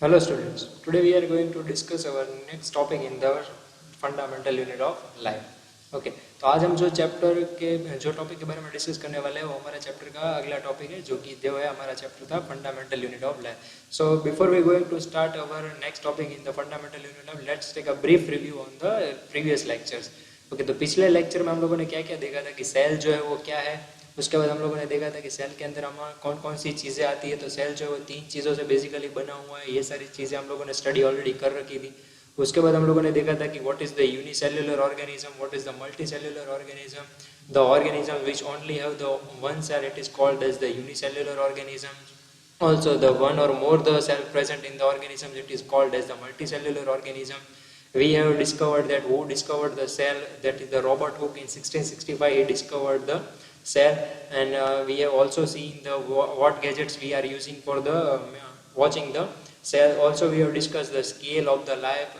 Hello students, today we are going to discuss our next topic in the fundamental unit of life. Okay तो आज हम जो chapter के जो topic के बारे में डिस्कस करने वाले हैं वो हमारे चैप्टर का अगला टॉपिक है जो कि जो है हमारा चैप्टर था fundamental unit of life. So before we going to start our next topic in the fundamental unit of let's take a brief review on the previous lectures. Okay तो पिछले लेक्चर में हम लोगों ने क्या क्या देखा था कि सेल जो है वो क्या है. उसके बाद हम लोगों ने देखा था कि सेल के अंदर हम कौन कौन सी चीज़ें आती है. तो सेल जो है वो 3 चीज़ों से बेसिकली बना हुआ है. ये सारी चीज़ें हम लोगों ने स्टडी ऑलरेडी कर रखी थी. उसके बाद हम लोगों ने देखा था कि what is the unicellular organism, what is the multicellular organism. The organism which only have the one cell it is called as the unicellular organism. Also the one or more the cell present in the organism it is called as the multicellular organism. We have discovered that who discovered the cell, that is the Robert Hooke in 1665 he discovered the cell. And we have also seen the what gadgets we are using for the watching the cell. Also we have discussed the scale of the life.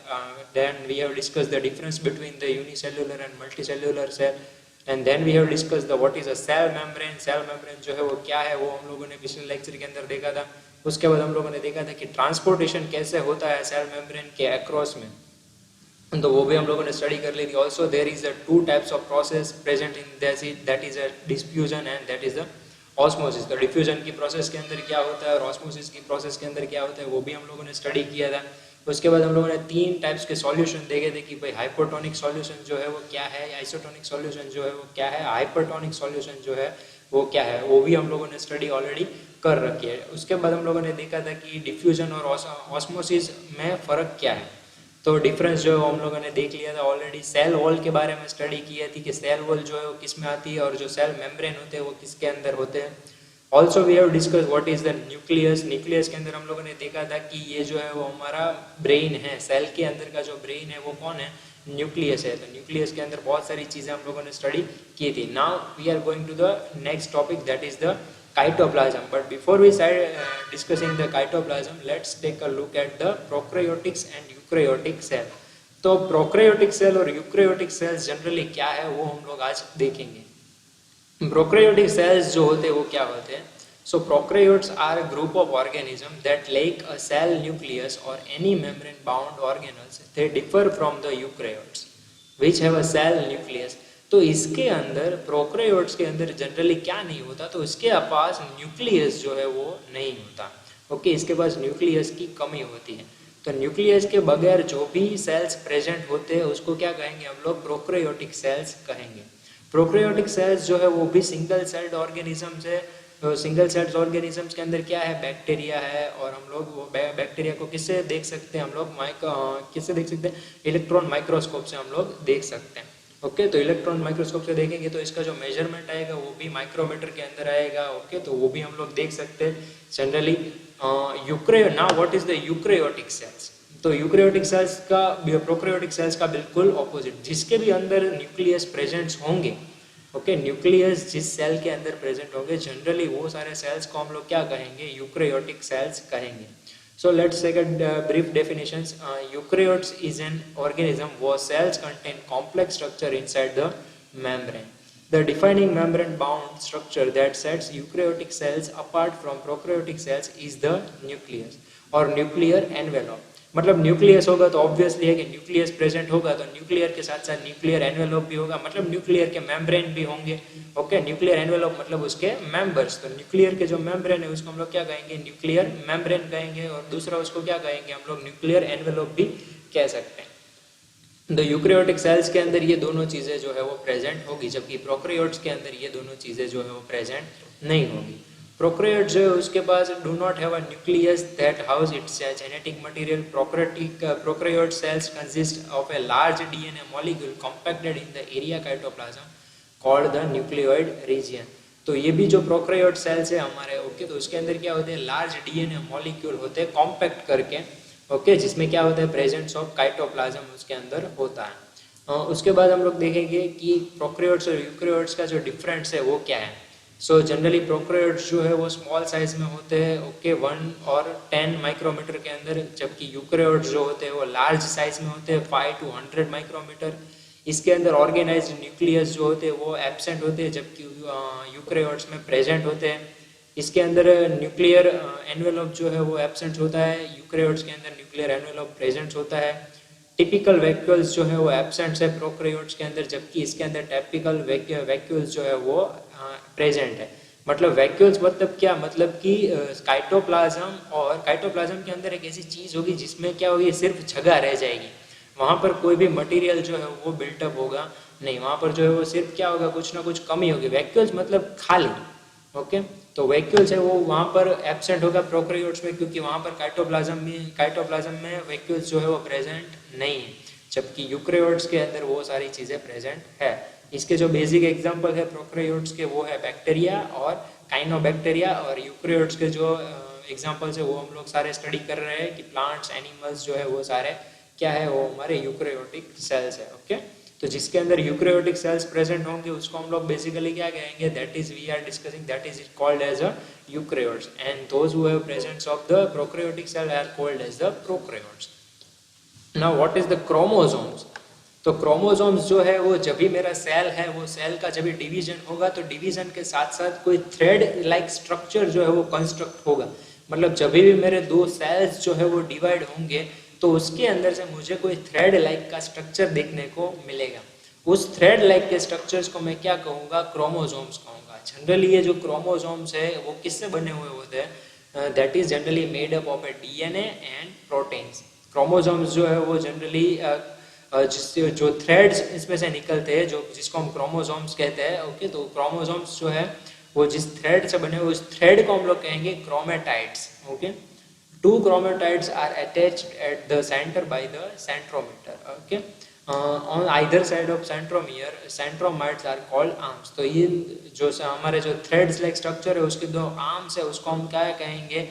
Then we have discussed the difference between the unicellular and multicellular cell. And then we have discuss the what is a cell membrane. Cell membrane जो है वो क्या है वो हम लोगों ने पिछले लेक्चर के अंदर देखा था. उसके बाद हम लोगों ने देखा था कि ट्रांसपोर्टेशन कैसे होता है सेल मेम्ब्रेन के अक्रॉस में, तो वो भी हम लोगों ने स्टडी कर ली थी. Also there is a 2 types of process present in that is a diffusion and that is the osmosis. तो डिफ्यूजन की प्रोसेस के अंदर क्या होता है और ऑस्मोसिस की प्रोसेस के अंदर क्या होता है वो भी हम लोगों ने स्टडी किया था. उसके बाद हम लोगों ने 3 टाइप्स के सॉल्यूशन देखे थे कि भाई हाइपोटोनिक सॉल्यूशन जो है वो क्या है, आइसोटोनिक सॉल्यूशन जो है वो क्या है, हाइपरटोनिक सॉल्यूशन जो है वो क्या है, वो भी हम लोगों ने स्टडी ऑलरेडी कर रखी है. उसके बाद हम लोगों ने देखा था कि डिफ्यूजन और ऑस्मोसिस में फ़र्क क्या है. तो डिफरेंस जो है हम लोगों ने देख लिया था ऑलरेडी. सेल वॉल के बारे में स्टडी किया थी कि सेल वॉल जो है वो किस में आती है और जो सेल मेम्ब्रेन होते हैं वो किसके अंदर होते हैं. Also we have discuss what is the nucleus. Nucleus के अंदर हम लोगों ने देखा था कि ये जो है वो हमारा ब्रेन है. सेल के अंदर का जो ब्रेन है वो कौन है, न्यूक्लियस है. तो न्यूक्लियस के अंदर बहुत सारी चीज़ें हम लोगों ने स्टडी की थी. Now we are going to the next topic that is the cytoplasm. But before we start discussing the cytoplasm, let's take a look at the prokaryotics and eukaryotic cell. तो प्रोकैरियोटिक सेल और eukaryotic cells generally क्या है वो हम लोग आज देखेंगे. Prokaryotic cells जो होते हैं वो क्या होते हैं. So prokaryotes are a group of organism that like a cell nucleus और any membrane bound organelles. They differ from the eukaryotes which have a cell nucleus. तो इसके अंदर प्रोकैरियोट्स के अंदर जनरली क्या नहीं होता, तो इसके पास न्यूक्लियस जो है वो नहीं होता. ओके इसके पास न्यूक्लियस की कमी होती है. तो न्यूक्लियस के बगैर जो भी सेल्स प्रेजेंट होते हैं उसको क्या कहेंगे हम लोग, प्रोकैरियोटिक सेल्स कहेंगे. प्रोकैरियोटिक सेल्स जो है वो भी सिंगल सेल्ड ऑर्गेनिजम्स है. सिंगल सेल्ड ऑर्गेनिजम्स के अंदर क्या है, बैक्टीरिया है. और हम लोग वो बैक्टीरिया को किससे देख सकते हैं, हम लोग किससे देख सकते हैं, इलेक्ट्रॉन माइक्रोस्कोप से हम लोग देख सकते हैं. ओके तो इलेक्ट्रॉन माइक्रोस्कोप से देखेंगे तो इसका जो मेजरमेंट आएगा वो भी माइक्रोमीटर के अंदर आएगा. ओके तो वो भी हम लोग देख सकते हैं generally. Now what is the eukaryotic cells. तो यूकैरियोटिक सेल्स का प्रोकैरियोटिक सेल्स का बिल्कुल ऑपोजिट, जिसके भी अंदर न्यूक्लियस प्रेजेंट होंगे. ओके न्यूक्लियस जिस सेल के अंदर प्रेजेंट होंगे जनरली वो सारे सेल्स को हम लोग क्या कहेंगे, यूकैरियोटिक सेल्स कहेंगे. So let's take a brief definitions. Eukaryotes is an organism where cells contain complex structure inside the membrane. The defining membrane bound structure that sets eukaryotic cells apart from prokaryotic cells is the nucleus or nuclear envelope. मतलब nucleus होगा तो obviously है कि nucleus present होगा तो nuclear के साथ साथ न्यूक्लियर एनवेलोप भी होगा, मतलब न्यूक्लियर के मेम्ब्रेन भी होंगे. ओके न्यूक्लियर एनवेलोप मतलब उसके मेंबर्स. तो न्यूक्लियर के जो मेम्ब्रेन है उसको हम लोग क्या कहेंगे, न्यूक्लियर मेम्ब्रेन कहेंगे. और दूसरा उसको क्या कहेंगे हम लोग, न्यूक्लियर एनवेलोप भी कह सकते हैं. तो यूकैरियोटिक सेल्स के अंदर ये दोनों चीज़ें जो है वो प्रेजेंट होगी, जबकि प्रोकैरियोट्स के अंदर ये दोनों चीज़ें जो है वो प्रेजेंट नहीं होगी. प्रोकैरियोट जो है उसके पास do not have a nucleus that house its genetic material. Prokaryote cells consist of a large DNA molecule compacted in the area cytoplasm called the nucleoid region. तो ये भी जो प्रोकैरियोट सेल्स है हमारे, ओके तो उसके अंदर क्या होते हैं, लार्ज डीएनए मॉलिक्यूल होते हैं कॉम्पैक्ट करके. ओके जिसमें क्या होता है, प्रेजेंस ऑफ साइटोप्लाज्म उसके अंदर होता है. उसके बाद हम लोग देखेंगे कि प्रोकैरियोट्स और यूकैरियोट्स का जो डिफरेंस है वो क्या है. सो जनरली प्रोकैरियोट्स जो है वो स्मॉल साइज में होते हैं, ओके 1 और 10 माइक्रोमीटर के अंदर, जबकि यूकैरियोट्स जो होते हैं वो लार्ज साइज में होते हैं 5 to 100 माइक्रोमीटर. इसके अंदर ऑर्गेनाइज्ड न्यूक्लियस जो होते हैं वो एब्सेंट होते हैं, जबकि यूकैरियोट्स में प्रेजेंट होते हैं. इसके अंदर न्यूक्लियर एनवेलप जो है वो एब्सेंट होता है, यूकैरियोट्स के अंदर न्यूक्लियर एनवेलप प्रेजेंट होता है। टिपिकल वैक्यूल्स जो है वो एब्सेंट है प्रोकैरियोट्स के अंदर, जबकि इसके अंदर टिपिकल वैक्यूल्स जो है वो प्रेजेंट है। मतलब वैक्यूल्स मतलब क्या, मतलब कि काइटोप्लाज्म, और काइटोप्लाज्म के अंदर एक ऐसी चीज होगी जिसमें क्या होगी, सिर्फ जगह रह जाएगी, वहां पर कोई भी मटेरियल जो है वो बिल्टअप होगा नहीं, वहां पर जो है वो सिर्फ क्या होगा, कुछ ना कुछ कमी होगी। वैक्यूल्स मतलब खाली, ओके। तो वैक्यूल्स है वो वहां पर एब्सेंट होगा प्रोकैरियोट्स में, क्योंकि वहां पर काइटोप्लाज्म में वैक्यूल्स जो है वो प्रेजेंट नहीं है, जबकि यूकैरियोट्स के अंदर वो सारी चीजें प्रेजेंट है। इसके जो बेसिक एग्जांपल है प्रोकैरियोट्स के वो है बैक्टीरिया और काइनोबैक्टीरिया, और यूकैरियोट्स के जो एग्जांपल्स है वो हम लोग सारे स्टडी कर रहे हैं कि प्लांट्स एनिमल्स जो है वो सारे क्या है, वो हमारे यूकैरियोटिक सेल्स है, ओके। तो जिसके अंदर यूकैरियोटिक सेल्स प्रेजेंट होंगे उसको हम लोग बेसिकली क्या कहेंगे, that is we are discussing, that is called as a eukaryotes, and those who have presence of the prokaryotic cell are called as the prokaryotes. Now what is the chromosomes? तो chromosomes जो है वो जब भी मेरा cell है, वो cell का जब भी डिवीजन होगा तो डिवीजन के साथ साथ कोई थ्रेड लाइक स्ट्रक्चर जो है वो कंस्ट्रक्ट होगा। मतलब जब भी मेरे दो सेल्स जो है वो डिवाइड होंगे तो उसके अंदर से मुझे कोई थ्रेड लाइक का स्ट्रक्चर देखने को मिलेगा। उस थ्रेड लाइक के स्ट्रक्चर्स को मैं क्या कहूँगा, क्रोमोसोम्स कहूँगा। जनरली ये जो क्रोमोसोम्स है वो किससे बने हुए होते हैं, that is generally made up of A DNA and proteins. Chromosomes जो है वो जनरली जिससे जो थ्रेड्स इसमें से निकलते हैं, जो जिसको हम क्रोमोसोम्स कहते हैं, ओके। तो क्रोमोसोम्स जो है वो जिस थ्रेड से बने हुए उस थ्रेड को हम लोग कहेंगे chromatids, okay. Two chromatids are attached at the center by the centromere, okay. On either side of centromere, centromids are called arms. तो ये जो हमारे जो threads like structure है उसके दो arms है, उसको हम क्या कहेंगे,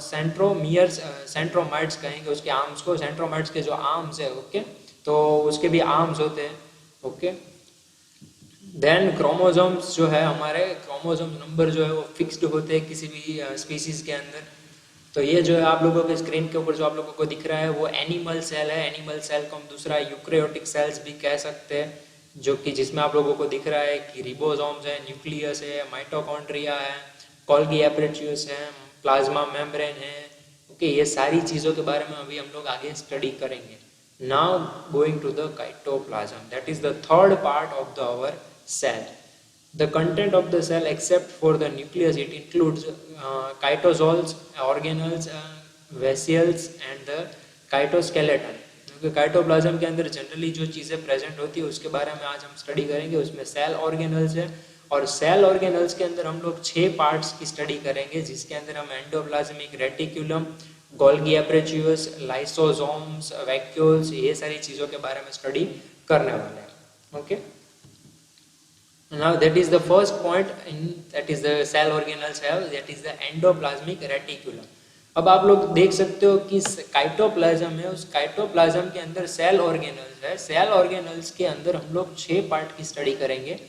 सेंट्रोमियर्स, सेंट्रोमाइड्स कहेंगे उसके आर्म्स को। सेंट्रोमाइड्स के जो आर्म्स है, ओके, तो उसके भी आर्म्स होते हैं, ओके। देन क्रोमोसोम्स जो है हमारे, क्रोमोसोम नंबर जो है वो फिक्स्ड होते हैं किसी भी स्पीसीज के अंदर। तो ये जो है आप लोगों के स्क्रीन के ऊपर जो आप लोगों को दिख रहा है वो एनिमल सेल है। एनिमल सेल को हम दूसरा यूकैरियोटिक सेल्स भी कह सकते हैं, जो कि जिसमें आप लोगों को दिख रहा है कि रिबोसोम्स है, न्यूक्लियस है, माइटोकॉन्ड्रिया है, गोल्गी एपरेटस है, प्लाज्मा मेम्ब्रेन है, ओके। ये सारी चीज़ों के बारे में अभी हम लोग आगे स्टडी करेंगे। Now going to the cytoplasm, that is the third part of the our cell. The content of the cell, except for the nucleus, it includes cytosols, organelles, vessels and the cytoskeleton. क्योंकि काइटोप्लाज्म के अंदर generally जो चीज़ें present होती है उसके बारे में आज हम स्टडी करेंगे। उसमें सेल ऑर्गेनल्स है, और सेल ऑर्गेनल्स के अंदर हम लोग 6 पार्ट्स की स्टडी करेंगे, जिसके अंदर हम endoplasmic reticulum, Golgi apparatus, lysosomes, vacuoles, ये सारी चीज़ों के बारे में स्टडी करने वाले हैं, okay. Now that is the first point in that is the cell organelles have, that is the endoplasmic reticulum. अब आप लोग देख सकते हो कि काइटोप्लाज्म है, उस काइटोप्लाज्म के अंदर सेल ऑर्गेनल्स है। सेल ऑर्गेनल्स के अंदर हम लोग 6 पार्ट की स्टडी करेंगे।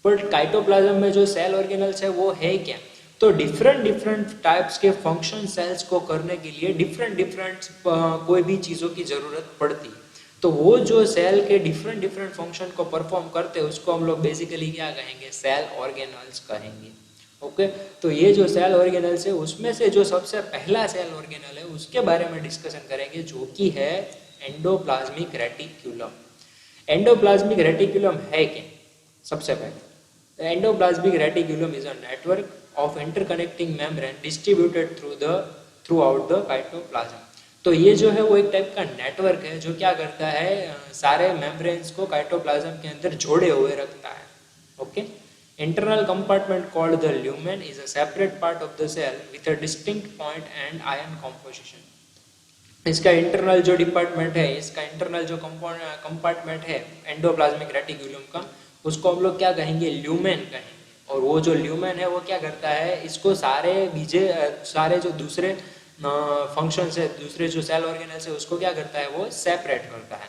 पर काइटोप्लाज्म में जो सेल ऑर्गेनल्स है वो है क्या, तो डिफरेंट टाइप्स के फंक्शन सेल्स को करने के लिए डिफरेंट कोई भी चीज़ों की ज़रूरत पड़ती है। तो वो जो सेल के डिफरेंट फंक्शन को परफॉर्म करते हैं उसको हम लोग बेसिकली क्या कहेंगे, सेल ऑर्गेनल्स कहेंगे, ओके। तो ये जो सेल ऑर्गेनल्स है उसमें से जो सबसे पहला सेल ऑर्गेनल है उसके बारे में डिस्कशन करेंगे, जो कि है एंडोप्लाज्मिक रेटिकुलम। एंडोप्लाज्मिक रेटिकुलम है क्या? सबसे पहले endoplasmic reticulum is a network of interconnecting membrane distributed through out the cytoplasm. तो ये जो है वो एक टाइप का नेटवर्क है जो क्या करता है, सारे मेम्ब्रेन्स को काइटोप्लाज्म के अंदर जोड़े हुए रखता है, okay. Internal compartment called the lumen is a separate part of the cell with a distinct point and ion composition. इसका इंटरनल जो डिपार्टमेंट है, इसका इंटरनल जो कंपार्टमेंट है एंडोप्लाज्मिक रेटिकुलम का, उसको हम लोग क्या कहेंगे, ल्यूमेन कहेंगे। और वो जो ल्यूमेन है वो क्या करता है, इसको सारे जो दूसरे फंक्शन है, दूसरे जो सेल ऑर्गेनल्स है उसको क्या करता है, वो सेपरेट करता है।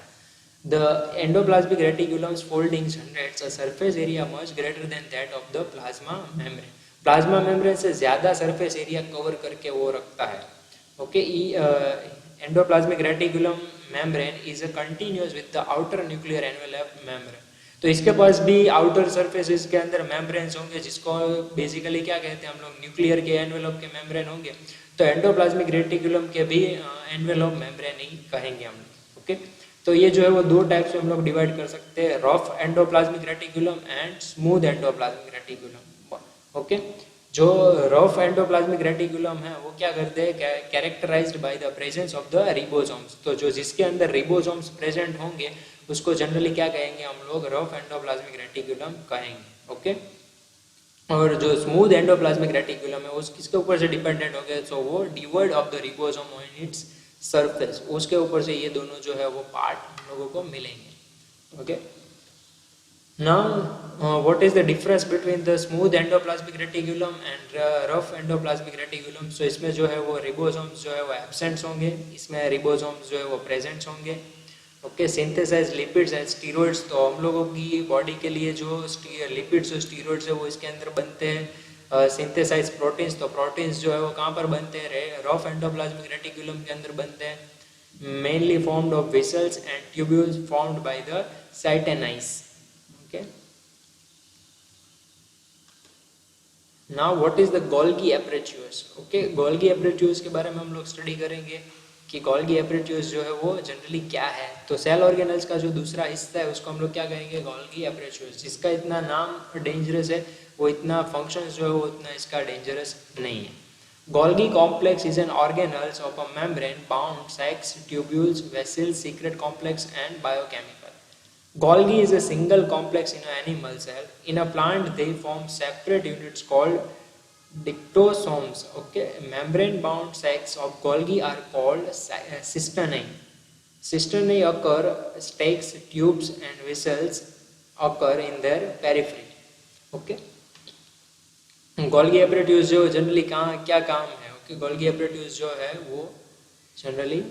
The endoplasmic reticulums foldings generates a surface area much greater than that of the plasma membrane. Plasma membrane से ज्यादा सरफेस एरिया कवर करके वो रखता है, okay. Endoplasmic reticulum membrane is a continuous with the outer nuclear envelope membrane. तो इसके पास भी outer surface के अंदर मेम्ब्रेन्स होंगे, जिसको बेसिकली क्या कहते हैं हम लोग, न्यूक्लियर के एनवेलप के मेम्ब्रेन होंगे। तो एंडोप्लाज्मिक रेटिकुलम के भी एनवेलप मेम्ब्रेन ही कहेंगे हम लोग। ओके, तो ये जो है वो दो टाइप से हम लोग डिवाइड कर सकते हैं, rough endoplasmic reticulum and smooth endoplasmic reticulum. Okay, जो रफ एंडोप्लाज्मिक रेटिकुलम है वो क्या करते हैं, characterised by the presence of the ribosomes. तो जो जिसके अंदर रिबोसोम्स प्रेजेंट होंगे उसको जनरली क्या कहेंगे हम लोग, रफ एंडोप्लाज्मिक रेटिकुलम कहेंगे। ओके, और जो स्मूथ एंडोप्लाज्मिक रेटिकुलम है उस किसके ऊपर से डिपेंडेंट हो गया, सो वो devoid of the ribosome on its surface, उसके ऊपर से ये दोनों जो है वो पार्ट हम लोगों को मिलेंगे। Okay, now what is the difference between the smooth endoplasmic reticulum and rough endoplasmic reticulum? so इसमें जो है वो रिबोसोम्स जो है वो एब्सेंट होंगे, इसमें रिबोसोम्स जो है वो प्रेजेंट होंगे। Okay, synthesize lipids and steroids, तो हम लोगों की बॉडी के लिए जो लिपिड्स और स्टीरॉइड्स है वो इसके अंदर बनते हैं। सिंथेसाइज प्रोटीन्स, तो प्रोटीन्स जो है वो कहाँ पर बनते हैं, रफ एंडोप्लाज्मिक रेटिकुलम के अंदर बनते हैं, mainly formed of vessels and tubules formed by the cisternae. Okay, now what is the Golgi apparatus. Okay, Golgi apparatus के बारे में हम लोग स्टडी करेंगे कि गोल्गी एपरेटस जो है वो जनरली क्या है। तो सेल ऑर्गेनल्स का जो दूसरा हिस्सा है उसको हम लोग क्या कहेंगे, गोल्गी एपरेटस। जिसका इतना नाम डेंजरस है वो इतना फंक्शंस जो है वो उतना इसका डेंजरस नहीं है। Golgi complex is an organelles of a membrane bound sacs, tubules, vessels, secret complex and biochemical. Golgi is a single complex in an animal cell. In a plant, they form separate units called dictosomes. Okay, membrane-bound sacs of Golgi are called cisternae. Cisternae occur, sacs, tubes, and vessels occur in their periphery. Okay, Golgi apparatus जो generally कहाँ क्या काम है। Okay, Golgi apparatus जो है वो generally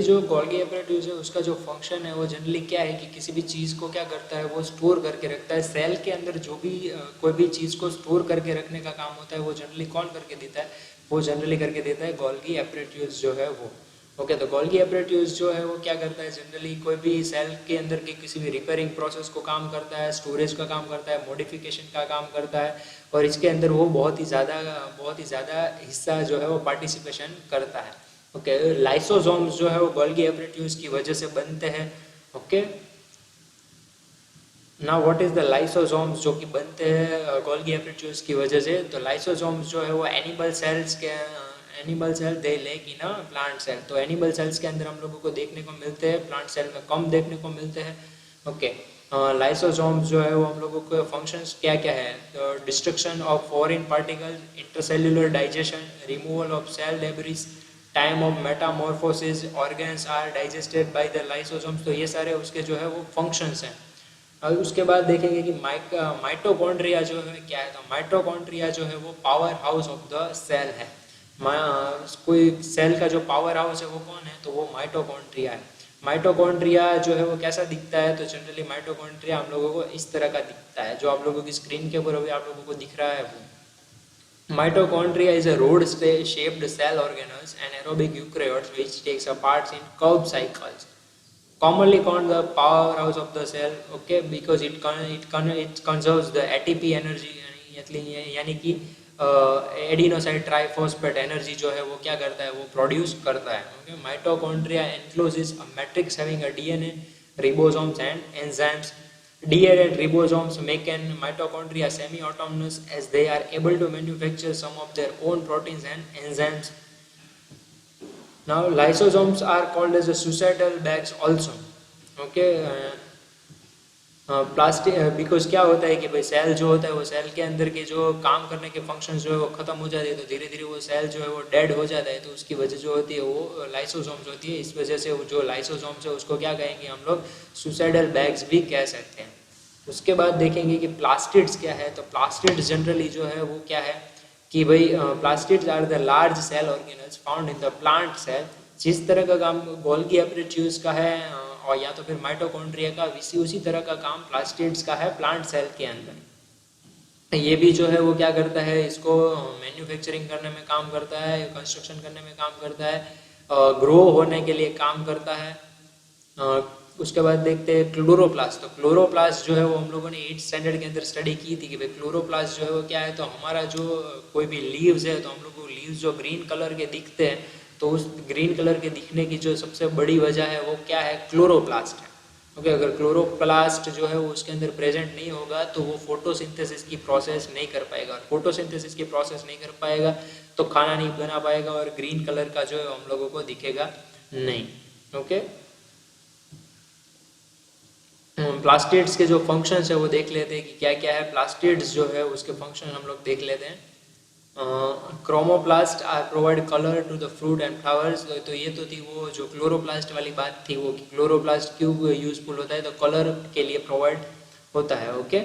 जो Golgi apparatus है उसका जो फंक्शन है वो जनरली क्या है कि किसी भी चीज़ को क्या करता है, वो स्टोर करके रखता है। सेल के अंदर जो भी कोई भी चीज़ को स्टोर करके रखने का काम होता है वो जनरली कौन करके देता है, वो जनरली करके देता है गोल्गी एपरेटस जो है वो। ओके, तो गोल्गी एपरेटस जो है वो क्या करता है, जनरली कोई भी सेल के अंदर के किसी भी रिपेयरिंग प्रोसेस को काम करता है, स्टोरेज का काम करता है, मॉडिफिकेशन का काम करता है, और इसके अंदर वो बहुत ही ज़्यादा हिस्सा जो है वो पार्टिसिपेशन करता है। ओके, लाइसोसोम्स जो है वो गोल्गी एपरेटस की वजह से बनते हैं। Okay, now what is the lysosomes जो कि बनते हैं गोल्गी एपरेटस की वजह से। तो लाइसोसोम्स जो है वो animal cell they lack in a plant cell. तो एनिमल सेल्स के अंदर हम लोगों को देखने को मिलते हैं, प्लांट सेल में कम देखने को मिलते हैं। ओके, लाइसोसोम्स जो है वो हम लोगों के फंक्शंस क्या क्या है, तो destruction of foreign particles, intercellular digestion, removal of cell debris, time of metamorphosis, organs are digested by the lysosomes. तो ये सारे उसके जो है वो फंक्शंस हैं। और उसके बाद देखेंगे कि माइटोकॉन्ड्रिया जो है क्या है। तो माइटोकॉन्ड्रिया जो है वो power house of the cell है। कोई सेल का जो पावर हाउस है वो कौन है, तो वो माइटोकॉन्ड्रिया है। माइटोकॉन्ड्रिया जो है वो कैसा दिखता है, तो जनरली माइटोकॉन्ड्रिया हम लोगों को इस तरह का दिखता है, जो आप लोगों की स्क्रीन के ऊपर अभी आप लोगों को दिख रहा है वो। Mitochondria is a rod-shaped cell organelles and aerobic eukaryotes which takes a part in Krebs cycles. Commonly called the powerhouse of the cell, okay, because it conserves the ATP energy, यानी कि एडिनोसाइड ट्राइफॉस्फेट एनर्जी जो है वो क्या करता है, वो produce करता है। Okay, mitochondria encloses a matrix having a DNA, ribosomes and enzymes. DNA and ribosomes make an mitochondria semi-autonomous as they are able to manufacture some of their own proteins and enzymes. Now, lysosomes are called as the suicidal bags also. Okay, plastic because क्या होता है कि भाई cell जो होता है वो cell के अंदर के जो काम करने के फंक्शंस जो है वो खत्म हो जाते हैं, तो धीरे धीरे वो सेल जो है वो डेड हो जाता है। तो उसकी वजह जो होती है वो लाइसोसोम्स होती है। इस वजह से वो जो लाइसोसोम्स है उसको क्या कहेंगे हम लोग, सुसाइडल बैग्स भी कह सकते हैं। उसके बाद देखेंगे कि प्लास्टिड्स क्या है। तो प्लास्टिड्स जनरली जो है वो क्या है कि भाई plastids are the large cell organelles found in the plant cell. जिस तरह का काम गोल्गी एपरेटस का है और या तो फिर माइटोकॉन्ड्रिया का, उसी तरह का काम प्लास्टिड्स का है प्लांट सेल के अंदर। ये भी जो है वो क्या करता है, इसको मैन्युफैक्चरिंग करने में काम करता है, कंस्ट्रक्शन करने में काम करता है, ग्रो होने के लिए काम करता है। उसके बाद देखते हैं क्लोरोप्लास्ट। तो क्लोरोप्लास्ट जो है वो हम लोगों ने 8th स्टैंडर्ड के अंदर स्टडी की थी कि भाई क्लोरोप्लास्ट जो है वो क्या है। तो हमारा जो कोई भी लीव्स है तो हम लोग को लीव्स जो ग्रीन कलर के दिखते हैं, तो उस ग्रीन कलर के दिखने की जो सबसे बड़ी वजह है वो क्या है, क्लोरोप्लास्ट है। ओके, अगर क्लोरोप्लास्ट जो है वो उसके अंदर प्रेजेंट नहीं होगा तो वो फोटोसिंथेसिस की प्रोसेस नहीं कर पाएगा, और फोटोसिंथेसिस की प्रोसेस नहीं कर पाएगा तो खाना नहीं बना पाएगा, और ग्रीन कलर का जो है हम लोगों को दिखेगा नहीं। ओके, प्लास्टिड्स के जो फंक्शंस है वो देख लेते हैं कि क्या क्या है। प्लास्टिड्स जो है उसके फंक्शन हम लोग देख लेते हैं। Chromoplast are provide colour to the fruit and flowers. तो ये तो थी वो जो क्लोरोप्लास्ट वाली बात थी, वो कि क्लोरोप्लास्ट क्यों यूजफुल होता है, तो कलर के लिए प्रोवाइड होता है। ओके,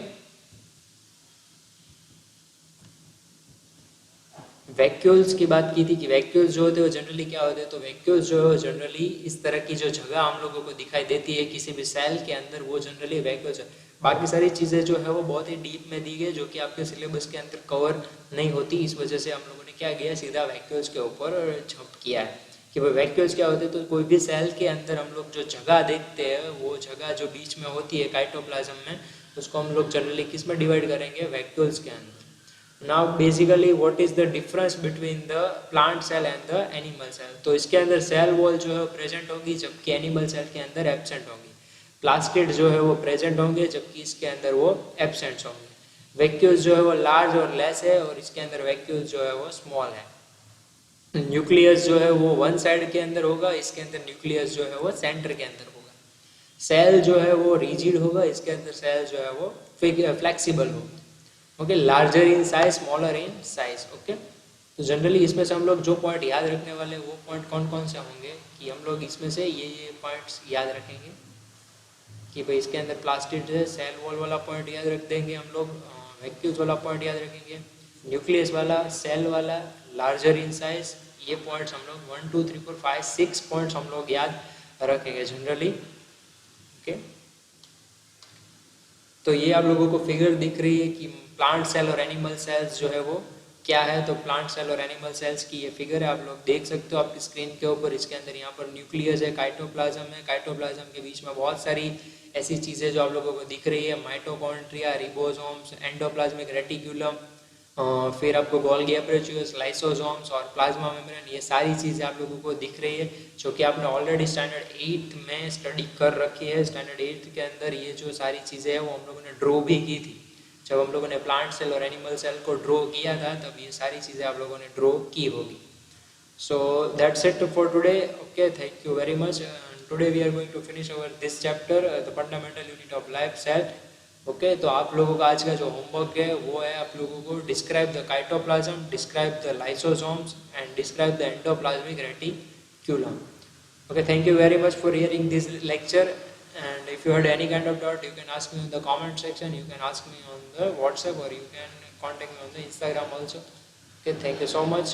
वैक्यूल्स की बात की थी कि वैक्यूल्स जो होते हैं वो जनरली क्या होते हैं, तो वैक्यूल्स जो है जनरली इस तरह की जो जगह हम लोगों को दिखाई देती है किसी भी सेल के अंदर, वो जनरली वैक्यूल्स है। बाकी सारी चीज़ें जो है वो बहुत ही डीप में दी गई जो कि आपके सिलेबस के अंदर कवर नहीं होती। इस वजह से हम लोगों ने क्या किया, सीधा वैक्यूल्स के ऊपर जंप किया है कि भाई वैक्यूल्स क्या होते हैं। तो कोई भी सेल के अंदर हम लोग जो जगह देखते हैं वो जगह जो बीच में होती है काइटोप्लाज्म में, उसको हम लोग जनरली किस में डिवाइड करेंगे, वैक्यूल्स के अंदर। Now basically what is the difference between the plant cell and the animal cell? तो इसके अंदर सेल वॉल जो है प्रेजेंट होगी जबकि एनिमल सेल के अंदर एब्सेंट होंगी। प्लास्टिड जो है वो प्रेजेंट होंगे जबकि इसके अंदर वो एब्सेंट होंगे। वैक्यूल्स जो है वो लार्ज और लेस है और इसके अंदर वैक्यूल्स जो है वो स्मॉल है। न्यूक्लियस जो है वो वन साइड के अंदर होगा, इसके अंदर न्यूक्लियस जो है वो सेंटर के अंदर होगा। सेल जो है वो रिजिड होगा, इसके अंदर सेल जो है वो फ्लेक्सिबल होगा। Okay, larger in size, smaller in size. Okay, तो जनरली इसमें से हम लोग जो पॉइंट याद रखने वाले वो पॉइंट कौन कौन से होंगे कि हम लोग इसमें से ये पॉइंट्स याद रखेंगे कि भाई इसके अंदर प्लास्टिड है, सेल वॉल वाला पॉइंट याद रख देंगे हम लोग, वैक्यूल्स वाला पॉइंट याद रखेंगे, न्यूक्लियस वाला, सेल वाला, लार्जर इन साइज, ये पॉइंट्स हम लोग 1 2 3 4 5 6 पॉइंट्स हम लोग याद रखेंगे जनरली। ओके, तो ये आप लोगों को फिगर दिख रही है कि प्लांट सेल और एनिमल सेल्स जो है वो क्या है। तो प्लांट सेल और एनिमल सेल्स की ये फिगर है, आप लोग देख सकते हो आपकी स्क्रीन के ऊपर। इसके अंदर यहाँ पर न्यूक्लियस है, काइटोप्लाज्म है, काइटोप्लाज्म के बीच में बहुत सारी ऐसी चीज़ें जो आप लोगों को दिख रही है, माइटोकॉन्ड्रिया, रिबोसोम्स, एंडोप्लाज्मिक रेटिकुलम, फिर आपको गोल्गी एपरेचुस, लाइसोसोम्स और प्लाज्मा मेम्ब्रेन, ये सारी चीज़ें आप लोगों को दिख रही है जो कि आपने ऑलरेडी स्टैंडर्ड 8 में स्टडी कर रखी है। स्टैंडर्ड 8 के अंदर ये जो सारी चीज़ें हैं वो हम लोगों ने ड्रॉ भी की थी। जब हम लोगों ने प्लांट सेल और एनिमल सेल को ड्रॉ किया था तब ये सारी चीज़ें आप लोगों ने ड्रॉ की होगी। So that's it for today. Okay, thank you very much. Today we are going to finish our this chapter, the fundamental unit of life, cell. Okay, तो आप लोगों का आज का जो होमवर्क है वो है आप लोगों को describe the cytoplasm, describe the lysosomes and describe the endoplasmic reticulum. Okay, thank you very much for hearing this lecture, and if you had any kind of doubt you can ask me in the comment section, you can ask me on the WhatsApp, or you can contact me on the Instagram also. Okay, thank you so much.